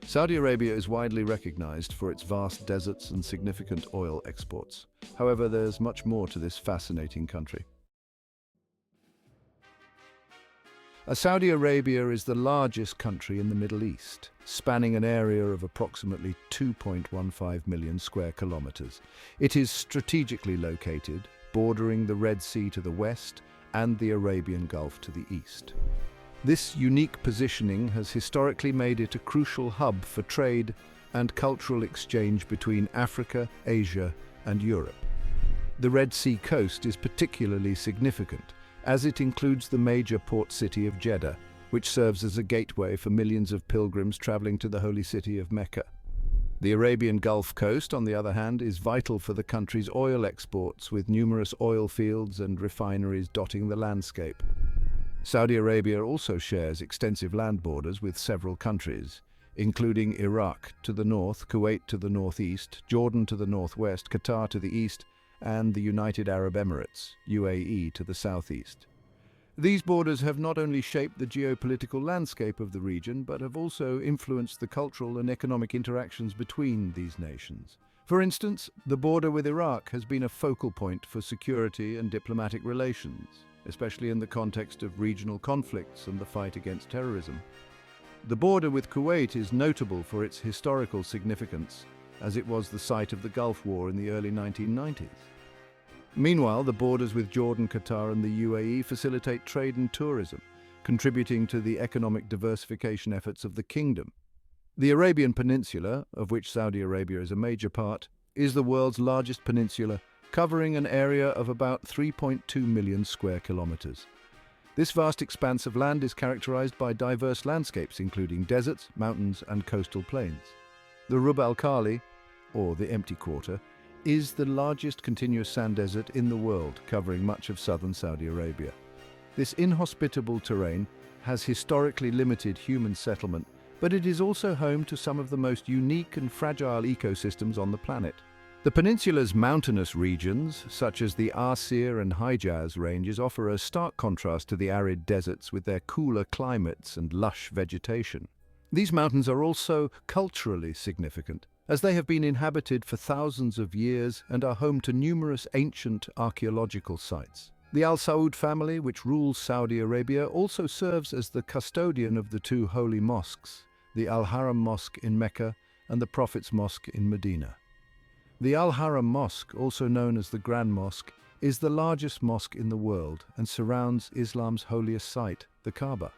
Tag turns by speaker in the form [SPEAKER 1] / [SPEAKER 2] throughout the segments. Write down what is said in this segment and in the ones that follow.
[SPEAKER 1] Saudi Arabia is widely recognized for its vast deserts and significant oil exports. However, there's much more to this fascinating country. Saudi Arabia is the largest country in the Middle East, spanning an area of approximately 2.15 million square kilometers. It is strategically located, bordering the Red Sea to the west and the Arabian Gulf to the east. This unique positioning has historically made it a crucial hub for trade and cultural exchange between Africa, Asia, and Europe. The Red Sea coast is particularly significant, as it includes the major port city of Jeddah, which serves as a gateway for millions of pilgrims traveling to the holy city of Mecca. The Arabian Gulf coast, on the other hand, is vital for the country's oil exports, with numerous oil fields and refineries dotting the landscape. Saudi Arabia also shares extensive land borders with several countries, including Iraq to the north, Kuwait to the northeast, Jordan to the northwest, Qatar to the east, and the United Arab Emirates, UAE, to the southeast. These borders have not only shaped the geopolitical landscape of the region, but have also influenced the cultural and economic interactions between these nations. For instance, the border with Iraq has been a focal point for security and diplomatic relations, especially in the context of regional conflicts and the fight against terrorism. The border with Kuwait is notable for its historical significance, as it was the site of the Gulf War in the early 1990s. Meanwhile, the borders with Jordan, Qatar, and the UAE facilitate trade and tourism, contributing to the economic diversification efforts of the kingdom. The Arabian Peninsula, of which Saudi Arabia is a major part, is the world's largest peninsula, covering an area of about 3.2 million square kilometers. This vast expanse of land is characterized by diverse landscapes, including deserts, mountains, and coastal plains. The Rub al-Khali, or the Empty Quarter, is the largest continuous sand desert in the world, covering much of southern Saudi Arabia. This inhospitable terrain has historically limited human settlement, but it is also home to some of the most unique and fragile ecosystems on the planet. The peninsula's mountainous regions, such as the Arsir and Hijaz ranges, offer a stark contrast to the arid deserts with their cooler climates and lush vegetation. These mountains are also culturally significant, as they have been inhabited for thousands of years and are home to numerous ancient archaeological sites. The Al Saud family, which rules Saudi Arabia, also serves as the custodian of the two holy mosques, the Al-Haram Mosque in Mecca and the Prophet's Mosque in Medina. The Al-Haram Mosque, also known as the Grand Mosque, is the largest mosque in the world and surrounds Islam's holiest site, the Kaaba.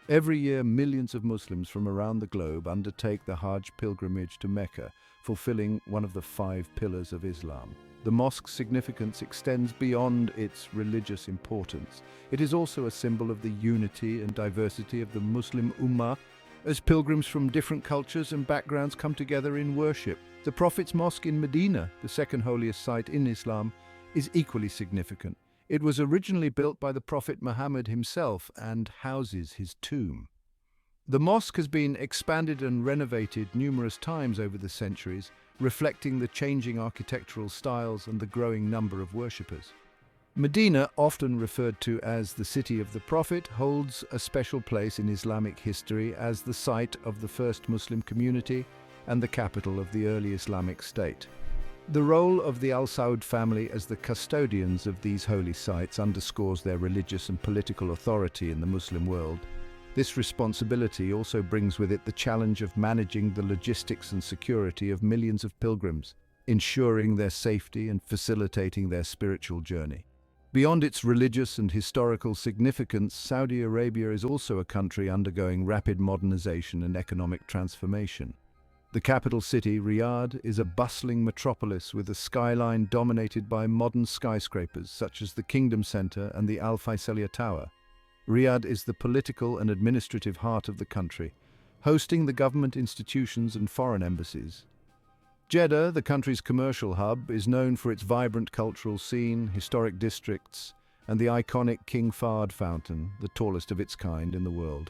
[SPEAKER 1] Every year, millions of Muslims from around the globe undertake the Hajj pilgrimage to Mecca, fulfilling one of the 5 pillars of Islam. The mosque's significance extends beyond its religious importance. It is also a symbol of the unity and diversity of the Muslim Ummah, as pilgrims from different cultures and backgrounds come together in worship. The Prophet's Mosque in Medina, the second holiest site in Islam, is equally significant. It was originally built by the Prophet Muhammad himself and houses his tomb. The mosque has been expanded and renovated numerous times over the centuries, reflecting the changing architectural styles and the growing number of worshippers. Medina, often referred to as the City of the Prophet, holds a special place in Islamic history as the site of the first Muslim community and the capital of the early Islamic State. The role of the Al Saud family as the custodians of these holy sites underscores their religious and political authority in the Muslim world. This responsibility also brings with it the challenge of managing the logistics and security of millions of pilgrims, ensuring their safety and facilitating their spiritual journey. Beyond its religious and historical significance, Saudi Arabia is also a country undergoing rapid modernization and economic transformation. The capital city, Riyadh, is a bustling metropolis with a skyline dominated by modern skyscrapers such as the Kingdom Center and the Al Faisaliah Tower. Riyadh is the political and administrative heart of the country, hosting the government institutions and foreign embassies. Jeddah, the country's commercial hub, is known for its vibrant cultural scene, historic districts, and the iconic King Fahd fountain, the tallest of its kind in the world.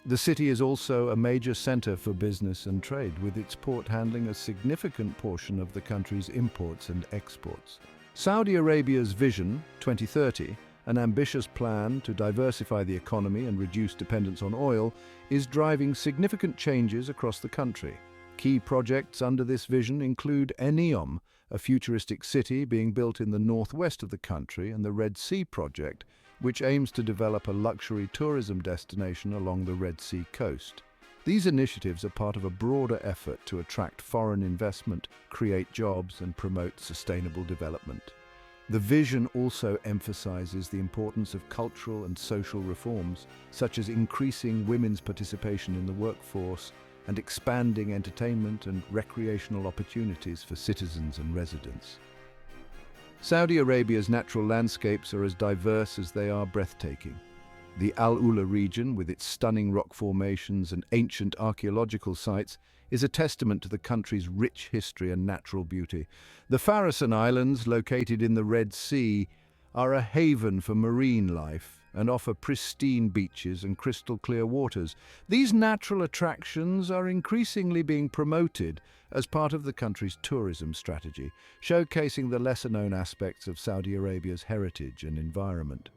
[SPEAKER 1] The city is also a major center for business and trade, with its port handling a significant portion of the country's imports and exports. Saudi Arabia's Vision 2030 An ambitious plan to diversify the economy and reduce dependence on oil is driving significant changes across the country. Key projects under this vision include Neom, a futuristic city being built in the northwest of the country, and the Red Sea project, which aims to develop a luxury tourism destination along the Red Sea coast. These initiatives are part of a broader effort to attract foreign investment, create jobs, and promote sustainable development. The vision also emphasizes the importance of cultural and social reforms, such as increasing women's participation in the workforce and expanding entertainment and recreational opportunities for citizens and residents. Saudi Arabia's natural landscapes are as diverse as they are breathtaking. The Al Ula region, with its stunning rock formations and ancient archaeological sites, is a testament to the country's rich history and natural beauty. The Farasan Islands, located in the Red Sea, are a haven for marine life and offer pristine beaches and crystal-clear waters. These natural attractions are increasingly being promoted as part of the country's tourism strategy, showcasing the lesser-known aspects of Saudi Arabia's heritage and environment.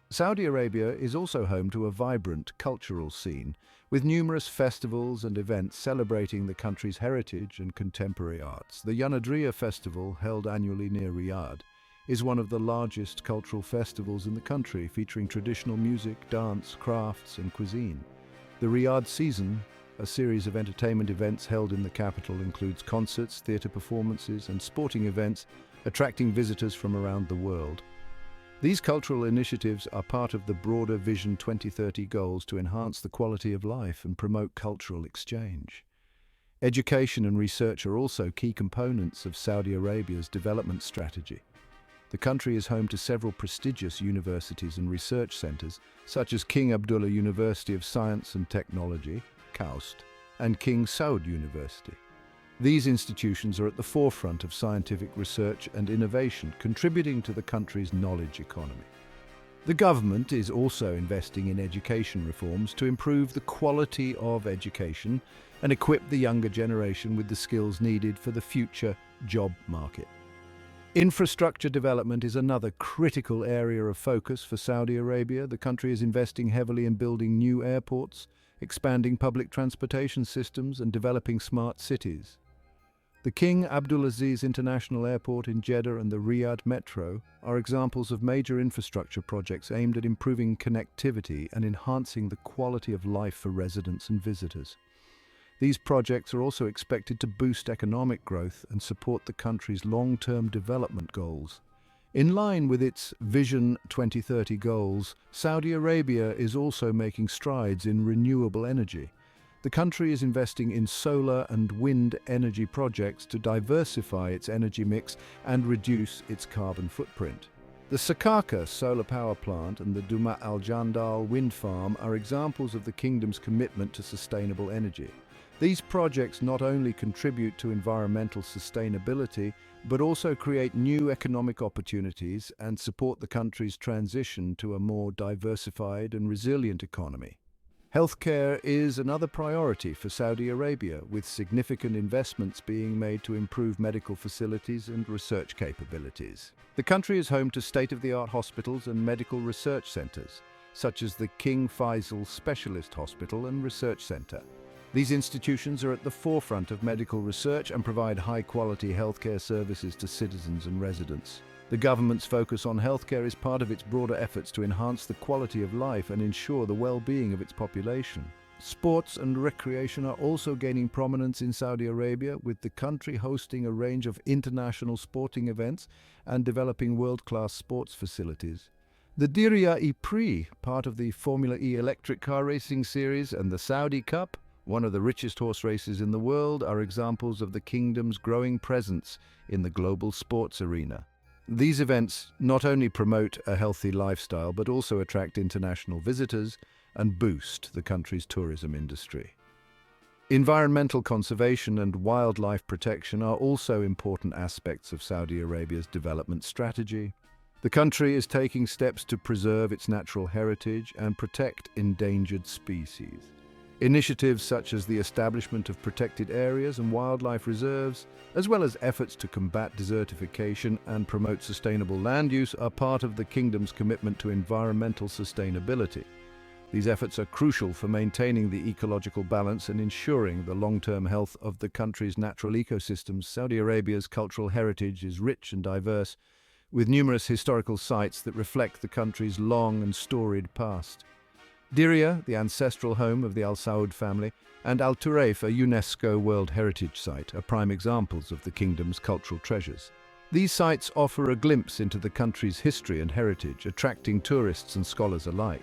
[SPEAKER 1] Saudi Arabia is also home to a vibrant cultural scene, with numerous festivals and events celebrating the country's heritage and contemporary arts. The Yanadriya Festival, held annually near Riyadh, is one of the largest cultural festivals in the country, featuring traditional music, dance, crafts, and cuisine. The Riyadh Season, a series of entertainment events held in the capital, includes concerts, theatre performances, and sporting events, attracting visitors from around the world. These cultural initiatives are part of the broader Vision 2030 goals to enhance the quality of life and promote cultural exchange. Education and research are also key components of Saudi Arabia's development strategy. The country is home to several prestigious universities and research centers, such as King Abdullah University of Science and Technology, KAUST, and King Saud University. These institutions are at the forefront of scientific research and innovation, contributing to the country's knowledge economy. The government is also investing in education reforms to improve the quality of education and equip the younger generation with the skills needed for the future job market. Infrastructure development is another critical area of focus for Saudi Arabia. The country is investing heavily in building new airports, expanding public transportation systems, and developing smart cities. The King Abdulaziz International Airport in Jeddah and the Riyadh Metro are examples of major infrastructure projects aimed at improving connectivity and enhancing the quality of life for residents and visitors. These projects are also expected to boost economic growth and support the country's long-term development goals. In line with its Vision 2030 goals, Saudi Arabia is also making strides in renewable energy. The country is investing in solar and wind energy projects to diversify its energy mix and reduce its carbon footprint. The Sakaka solar power plant and the Duma Al Jandal wind farm are examples of the kingdom's commitment to sustainable energy. These projects not only contribute to environmental sustainability, but also create new economic opportunities and support the country's transition to a more diversified and resilient economy. Healthcare is another priority for Saudi Arabia, with significant investments being made to improve medical facilities and research capabilities. The country is home to state-of-the-art hospitals and medical research centers, such as the King Faisal Specialist Hospital and Research Center. These institutions are at the forefront of medical research and provide high-quality healthcare services to citizens and residents. The government's focus on healthcare is part of its broader efforts to enhance the quality of life and ensure the well-being of its population. Sports and recreation are also gaining prominence in Saudi Arabia, with the country hosting a range of international sporting events and developing world-class sports facilities. The Diriyah Prix, part of the Formula E electric car racing series, and the Saudi Cup, one of the richest horse races in the world, are examples of the kingdom's growing presence in the global sports arena. These events not only promote a healthy lifestyle, but also attract international visitors and boost the country's tourism industry. Environmental conservation and wildlife protection are also important aspects of Saudi Arabia's development strategy. The country is taking steps to preserve its natural heritage and protect endangered species. Initiatives such as the establishment of protected areas and wildlife reserves, as well as efforts to combat desertification and promote sustainable land use, are part of the kingdom's commitment to environmental sustainability. These efforts are crucial for maintaining the ecological balance and ensuring the long-term health of the country's natural ecosystems. Saudi Arabia's cultural heritage is rich and diverse, with numerous historical sites that reflect the country's long and storied past. Diriyah, the ancestral home of the Al Saud family, and Al Turayf, a UNESCO World Heritage Site, are prime examples of the kingdom's cultural treasures. These sites offer a glimpse into the country's history and heritage, attracting tourists and scholars alike.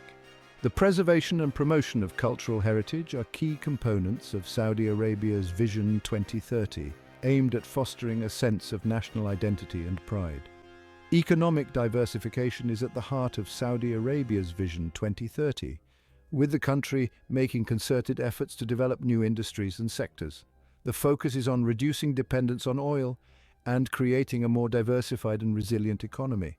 [SPEAKER 1] The preservation and promotion of cultural heritage are key components of Saudi Arabia's Vision 2030, aimed at fostering a sense of national identity and pride. Economic diversification is at the heart of Saudi Arabia's Vision 2030, with the country making concerted efforts to develop new industries and sectors. The focus is on reducing dependence on oil and creating a more diversified and resilient economy.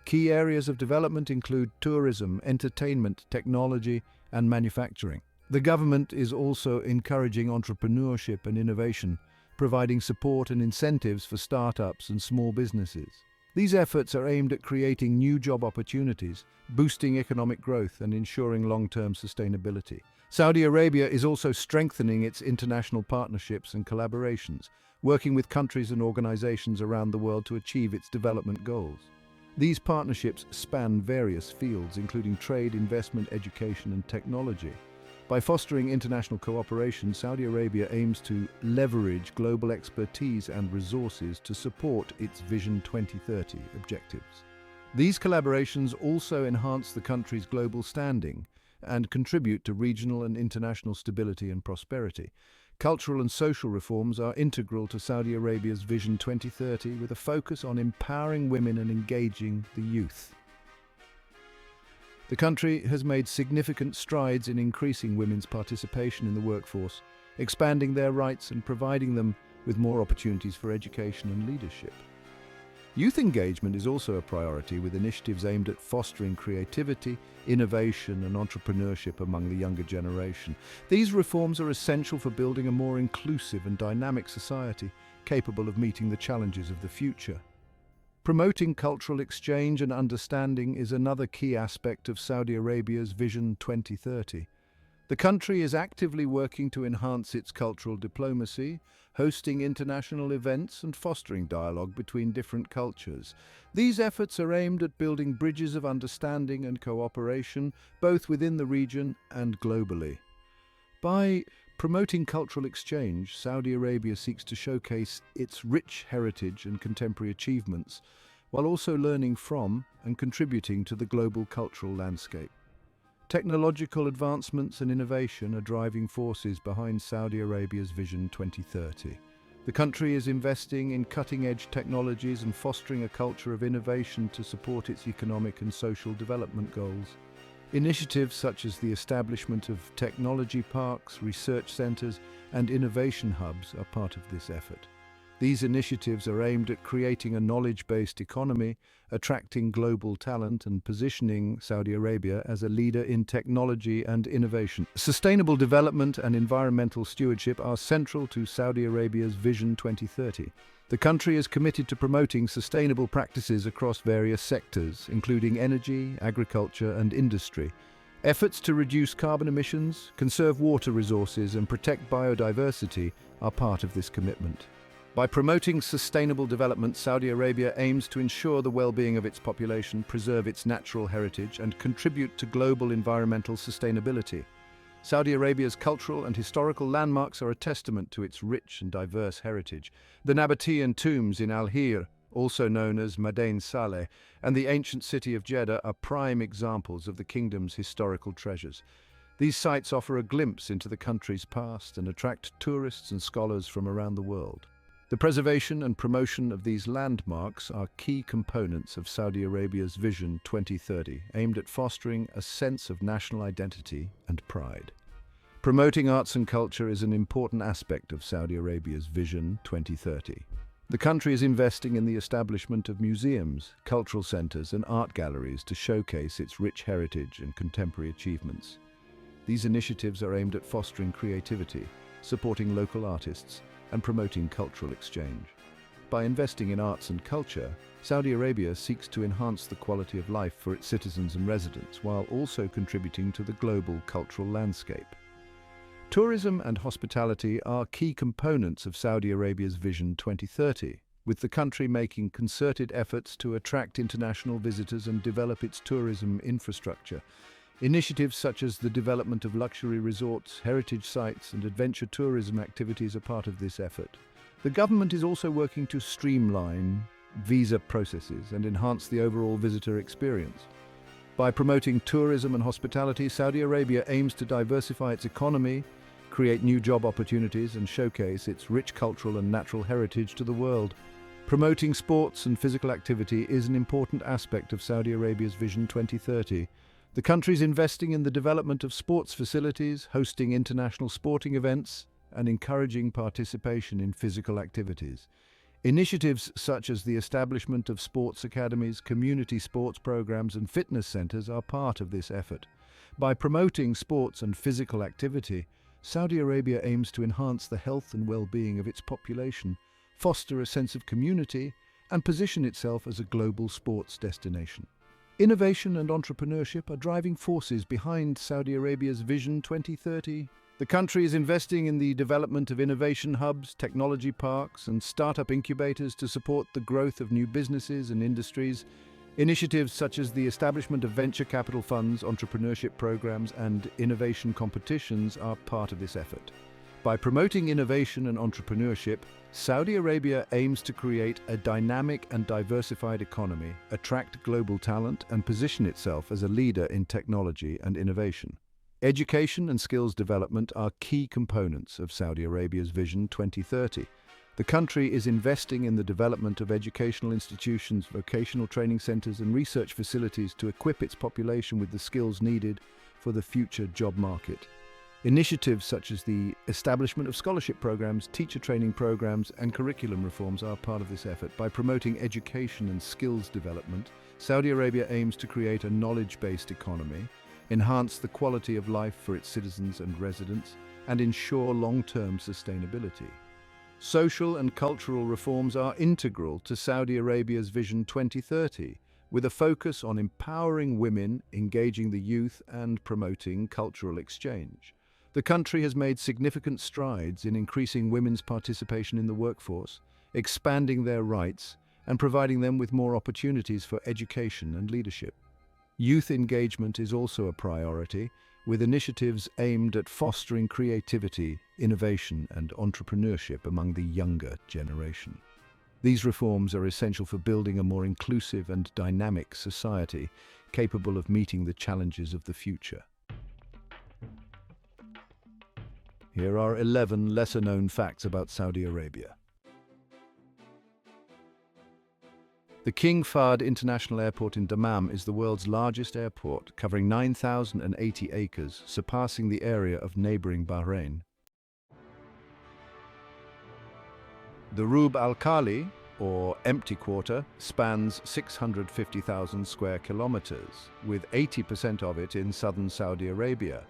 [SPEAKER 1] Key areas of development include tourism, entertainment, technology, and manufacturing. The government is also encouraging entrepreneurship and innovation, providing support and incentives for startups and small businesses. These efforts are aimed at creating new job opportunities, boosting economic growth, and ensuring long-term sustainability. Saudi Arabia is also strengthening its international partnerships and collaborations, working with countries and organizations around the world to achieve its development goals. These partnerships span various fields, including trade, investment, education, and technology. By fostering international cooperation, Saudi Arabia aims to leverage global expertise and resources to support its Vision 2030 objectives. These collaborations also enhance the country's global standing and contribute to regional and international stability and prosperity. Cultural and social reforms are integral to Saudi Arabia's Vision 2030, with a focus on empowering women and engaging the youth. The country has made significant strides in increasing women's participation in the workforce, expanding their rights and providing them with more opportunities for education and leadership. Youth engagement is also a priority, with initiatives aimed at fostering creativity, innovation, and entrepreneurship among the younger generation. These reforms are essential for building a more inclusive and dynamic society, capable of meeting the challenges of the future. Promoting cultural exchange and understanding is another key aspect of Saudi Arabia's Vision 2030. The country is actively working to enhance its cultural diplomacy, hosting international events and fostering dialogue between different cultures. These efforts are aimed at building bridges of understanding and cooperation, both within the region and globally. By promoting cultural exchange, Saudi Arabia seeks to showcase its rich heritage and contemporary achievements, while also learning from and contributing to the global cultural landscape. Technological advancements and innovation are driving forces behind Saudi Arabia's Vision 2030. The country is investing in cutting-edge technologies and fostering a culture of innovation to support its economic and social development goals. Initiatives such as the establishment of technology parks, research centers, and innovation hubs are part of this effort. These initiatives are aimed at creating a knowledge-based economy, attracting global talent, and positioning Saudi Arabia as a leader in technology and innovation. Sustainable development and environmental stewardship are central to Saudi Arabia's Vision 2030. The country is committed to promoting sustainable practices across various sectors, including energy, agriculture, and industry. Efforts to reduce carbon emissions, conserve water resources, and protect biodiversity are part of this commitment. By promoting sustainable development, Saudi Arabia aims to ensure the well-being of its population, preserve its natural heritage, and contribute to global environmental sustainability. Saudi Arabia's cultural and historical landmarks are a testament to its rich and diverse heritage. The Nabatean tombs in Al-Hir, also known as Madain Saleh, and the ancient city of Jeddah are prime examples of the kingdom's historical treasures. These sites offer a glimpse into the country's past and attract tourists and scholars from around the world. The preservation and promotion of these landmarks are key components of Saudi Arabia's Vision 2030, aimed at fostering a sense of national identity and pride. Promoting arts and culture is an important aspect of Saudi Arabia's Vision 2030. The country is investing in the establishment of museums, cultural centers, and art galleries to showcase its rich heritage and contemporary achievements. These initiatives are aimed at fostering creativity, supporting local artists, and promoting cultural exchange. By investing in arts and culture, Saudi Arabia seeks to enhance the quality of life for its citizens and residents while also contributing to the global cultural landscape. Tourism and hospitality are key components of Saudi Arabia's Vision 2030, with the country making concerted efforts to attract international visitors and develop its tourism infrastructure. Initiatives such as the development of luxury resorts, heritage sites, and adventure tourism activities are part of this effort. The government is also working to streamline visa processes and enhance the overall visitor experience. By promoting tourism and hospitality, Saudi Arabia aims to diversify its economy, create new job opportunities, and showcase its rich cultural and natural heritage to the world. Promoting sports and physical activity is an important aspect of Saudi Arabia's Vision 2030. The country is investing in the development of sports facilities, hosting international sporting events, and encouraging participation in physical activities. Initiatives such as the establishment of sports academies, community sports programs, and fitness centers are part of this effort. By promoting sports and physical activity, Saudi Arabia aims to enhance the health and well-being of its population, foster a sense of community, and position itself as a global sports destination. Innovation and entrepreneurship are driving forces behind Saudi Arabia's Vision 2030. The country is investing in the development of innovation hubs, technology parks, and startup incubators to support the growth of new businesses and industries. Initiatives such as the establishment of venture capital funds, entrepreneurship programs, and innovation competitions are part of this effort. By promoting innovation and entrepreneurship, Saudi Arabia aims to create a dynamic and diversified economy, attract global talent, and position itself as a leader in technology and innovation. Education and skills development are key components of Saudi Arabia's Vision 2030. The country is investing in the development of educational institutions, vocational training centers, and research facilities to equip its population with the skills needed for the future job market. Initiatives such as the establishment of scholarship programs, teacher training programs, and curriculum reforms are part of this effort. By promoting education and skills development, Saudi Arabia aims to create a knowledge-based economy, enhance the quality of life for its citizens and residents, and ensure long-term sustainability. Social and cultural reforms are integral to Saudi Arabia's Vision 2030, with a focus on empowering women, engaging the youth, and promoting cultural exchange. The country has made significant strides in increasing women's participation in the workforce, expanding their rights, and providing them with more opportunities for education and leadership. Youth engagement is also a priority, with initiatives aimed at fostering creativity, innovation, and entrepreneurship among the younger generation. These reforms are essential for building a more inclusive and dynamic society, capable of meeting the challenges of the future. Here are 11 lesser-known facts about Saudi Arabia. The King Fahd International Airport in Dammam is the world's largest airport, covering 9,080 acres, surpassing the area of neighboring Bahrain. The Rub al-Khali, or empty quarter, spans 650,000 square kilometers, with 80% of it in southern Saudi Arabia.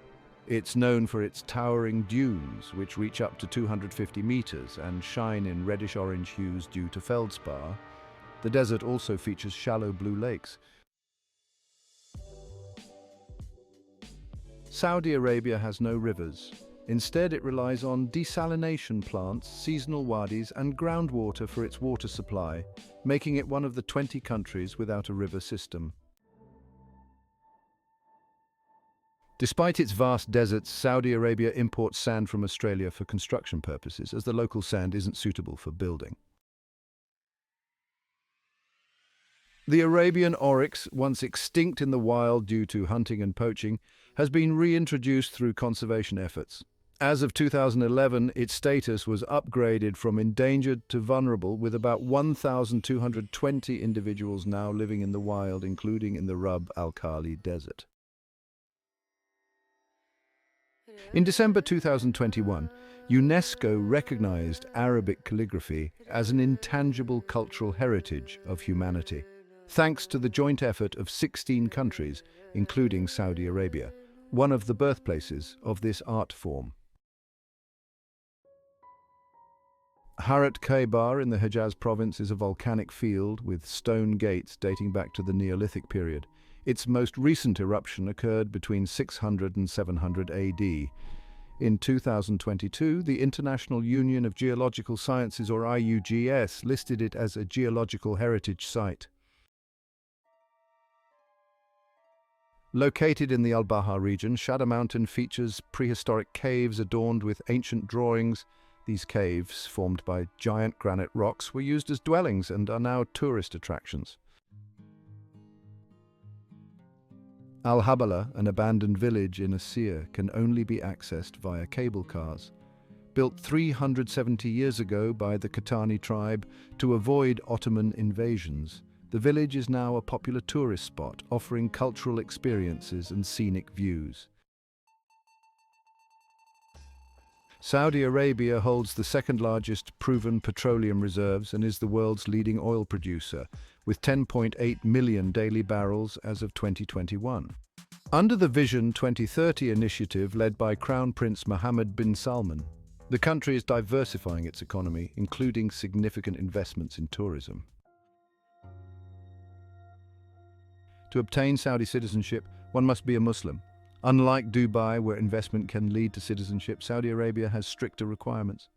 [SPEAKER 1] It's known for its towering dunes, which reach up to 250 meters and shine in reddish-orange hues due to feldspar. The desert also features shallow blue lakes. Saudi Arabia has no rivers. Instead, it relies on desalination plants, seasonal wadis, and groundwater for its water supply, making it one of the 20 countries without a river system. Despite its vast deserts, Saudi Arabia imports sand from Australia for construction purposes, as the local sand isn't suitable for building. The Arabian Oryx, once extinct in the wild due to hunting and poaching, has been reintroduced through conservation efforts. As of 2011, its status was upgraded from endangered to vulnerable, with about 1,220 individuals now living in the wild, including in the Rub al-Khali Desert. In December 2021, UNESCO recognized Arabic calligraphy as an intangible cultural heritage of humanity, thanks to the joint effort of 16 countries, including Saudi Arabia. one of the birthplaces of this art form. Harrat Khaybar in the Hejaz province is a volcanic field with stone gates dating back to the Neolithic period. Its most recent eruption occurred between 600 and 700 AD. In 2022, the International Union of Geological Sciences, or IUGS, listed it as a geological heritage site. Located in the Al-Baha region, Shada Mountain features prehistoric caves adorned with ancient drawings. These caves, formed by giant granite rocks, were used as dwellings and are now tourist attractions. Al-Habala, an abandoned village in Asir, can only be accessed via cable cars. Built 370 years ago by the Qahtani tribe to avoid Ottoman invasions, the village is now a popular tourist spot, offering cultural experiences and scenic views. Saudi Arabia holds the second-largest proven petroleum reserves and is the world's leading oil producer, with 10.8 million daily barrels as of 2021. Under the Vision 2030 initiative led by Crown Prince Mohammed bin Salman, the country is diversifying its economy, including significant investments in tourism. To obtain Saudi citizenship, one must be a Muslim. Unlike Dubai, where investment can lead to citizenship, Saudi Arabia has stricter requirements.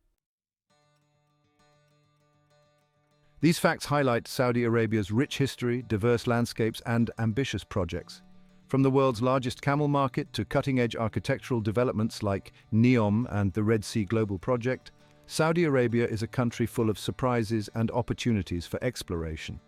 [SPEAKER 1] These facts highlight Saudi Arabia's rich history, diverse landscapes, and ambitious projects. From the world's largest camel market to cutting-edge architectural developments like NEOM and the Red Sea Global Project, Saudi Arabia is a country full of surprises and opportunities for exploration.